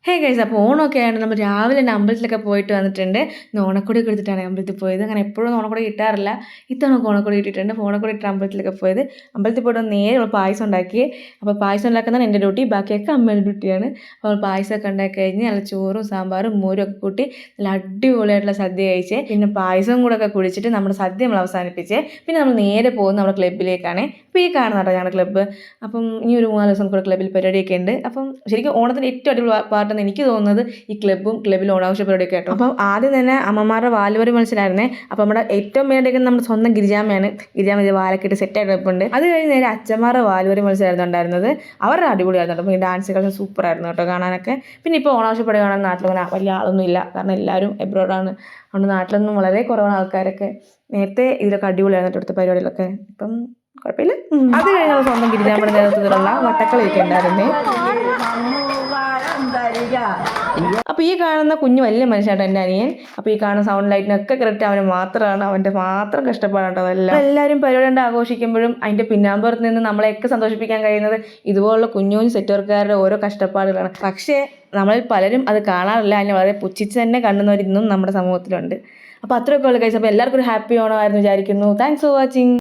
Hey guys, അപ്പോൾ ഓണമൊക്കെ ആയതുകൊണ്ട് നമ്മൾ രാവിലെ തന്നെ അമ്പലത്തിലൊക്കെ പോയിട്ട് വന്നിട്ടുണ്ട്. ഇന്ന് ഓണക്കൊടിയൊക്കെ എടുത്തിട്ടാണ് അമ്പലത്തിൽ പോയത്. അങ്ങനെ എപ്പോഴും ഓണക്കൊടി കിട്ടാറില്ല. ഇത്തവണ ഓണക്കൊടി കിട്ടിയിട്ടുണ്ട്. ഓണക്കൊടി ഇട്ട് അമ്പലത്തിലൊക്കെ പോയത്. അമ്പലത്തിൽ പോയിട്ട് നേരെ നമ്മൾ പായസം ഉണ്ടാക്കി. അപ്പോൾ പായസം ഉണ്ടാക്കുന്നതാണ് എൻ്റെ ഡ്യൂട്ടി, ബാക്കിയൊക്കെ അമ്മയുടെ ഡ്യൂട്ടിയാണ്. അപ്പോൾ പായസമൊക്കെ ഉണ്ടാക്കി കഴിഞ്ഞ് നല്ല ചോറും സാമ്പാറും മോരും ഒക്കെ കൂട്ടി നല്ല അടിപൊളിയായിട്ടുള്ള സദ്യ കഴിച്ച് പിന്നെ പായസം കൂടെ ഒക്കെ കുടിച്ചിട്ട് നമ്മുടെ സദ്യ നമ്മൾ അവസാനിപ്പിച്ച് പിന്നെ നമ്മൾ നേരെ പോകുന്നത് നമ്മുടെ ക്ലബ്ബിലേക്കാണ്. അപ്പോൾ ഈ കാണുന്ന കേട്ടോ ഞങ്ങളുടെ ക്ലബ്ബ്. അപ്പം ഇനി ഒരു 3-4 ദിവസം കൂടെ ക്ലബ്ബിൽ പരിപാടിയൊക്കെ ഉണ്ട്. അപ്പം ശരിക്കും ഓണത്തിൻ്റെ ഏറ്റവും അടിപൊളി പാട്ടെന്ന് എനിക്ക് തോന്നുന്നത് ഈ ക്ലബ്ബിൽ ഓണാഘോഷ പരിപാടിയൊക്കെ കേട്ടോ. അപ്പം ആദ്യം തന്നെ അമ്മമാരുടെ വാലുവരി മത്സരമായിരുന്നേ. അപ്പോൾ നമ്മുടെ ഏറ്റവും മെയിനായിട്ട് നമ്മുടെ സ്വന്തം ഗിരിജാമ്മയാണ്. ഗിരിജാമ്മ ഇത് വാലൊക്കെ ഇട്ട് സെറ്റായിട്ട് വെപ്പുണ്ട്. അത് കഴിഞ്ഞ് നേരെ അച്ഛന്മാരുടെ വാലുവരി മത്സരമായിരുന്നു ഉണ്ടായിരുന്നത്. അവരുടെ അടിപൊളിയായിരുന്നു കേട്ടോ. അപ്പോൾ ഈ ഡാൻസ് കളിച്ച് സൂപ്പറായിരുന്നു കേട്ടോ കാണാനൊക്കെ. പിന്നെ ഇപ്പോൾ ഓണാഘോഷ പരിപാടി കാണാൻ നാട്ടിലങ്ങനെ വലിയ ആളൊന്നും ഇല്ല, കാരണം എല്ലാവരും എബ്രോഡാണ്. അതുകൊണ്ട് നാട്ടിലൊന്നും വളരെ കുറവാണ് ആൾക്കാരൊക്കെ. നേരത്തെ ഇതിലൊക്കെ അടിപൊളിയായിരുന്നു ഇവിടുത്തെ പരിപാടികളൊക്കെ. ഇപ്പം കുഴപ്പമില്ല. അത് കഴിഞ്ഞ് സ്വന്തം ഗിരിജാമ്മയുടെ നേതൃത്വത്തിലുള്ള വട്ടക്കളിയൊക്കെ ഉണ്ടായിരുന്നേ. അപ്പോൾ ഈ കാണുന്ന കുഞ്ഞു വലിയ മനുഷ്യനാട്ടോ എൻ്റെ അനിയൻ. അപ്പോൾ ഈ കാണുന്ന സൗണ്ട് ലൈറ്റിനൊക്കെ കറക്റ്റ് അവന് മാത്രമാണ്, അവൻ്റെ മാത്രം കഷ്ടപ്പാടാട്ടോ അതെല്ലാം. എല്ലാവരും പരിപാടി കൊണ്ട് ആഘോഷിക്കുമ്പോഴും അതിൻ്റെ പിന്നാമ്പുറത്ത് നിന്ന് നമ്മളെയൊക്കെ സന്തോഷിപ്പിക്കാൻ കഴിയുന്നത് ഇതുപോലുള്ള കുഞ്ഞു കുഞ്ഞു സെറ്റ് വർക്കുകാരുടെ ഓരോ കഷ്ടപ്പാടുകളാണ്. പക്ഷേ നമ്മളിൽ പലരും അത് കാണാറില്ല. അതിനെ വളരെ പുച്ഛിച്ച് തന്നെ കാണുന്നവരിന്നും നമ്മുടെ സമൂഹത്തിലുണ്ട്. അപ്പോൾ അത്രയൊക്കെ ഉള്ള കഴിച്ചപ്പോൾ എല്ലാവർക്കും ഒരു ഹാപ്പി ഓണമായിരുന്നു വിചാരിക്കുന്നു. Thanks for watching.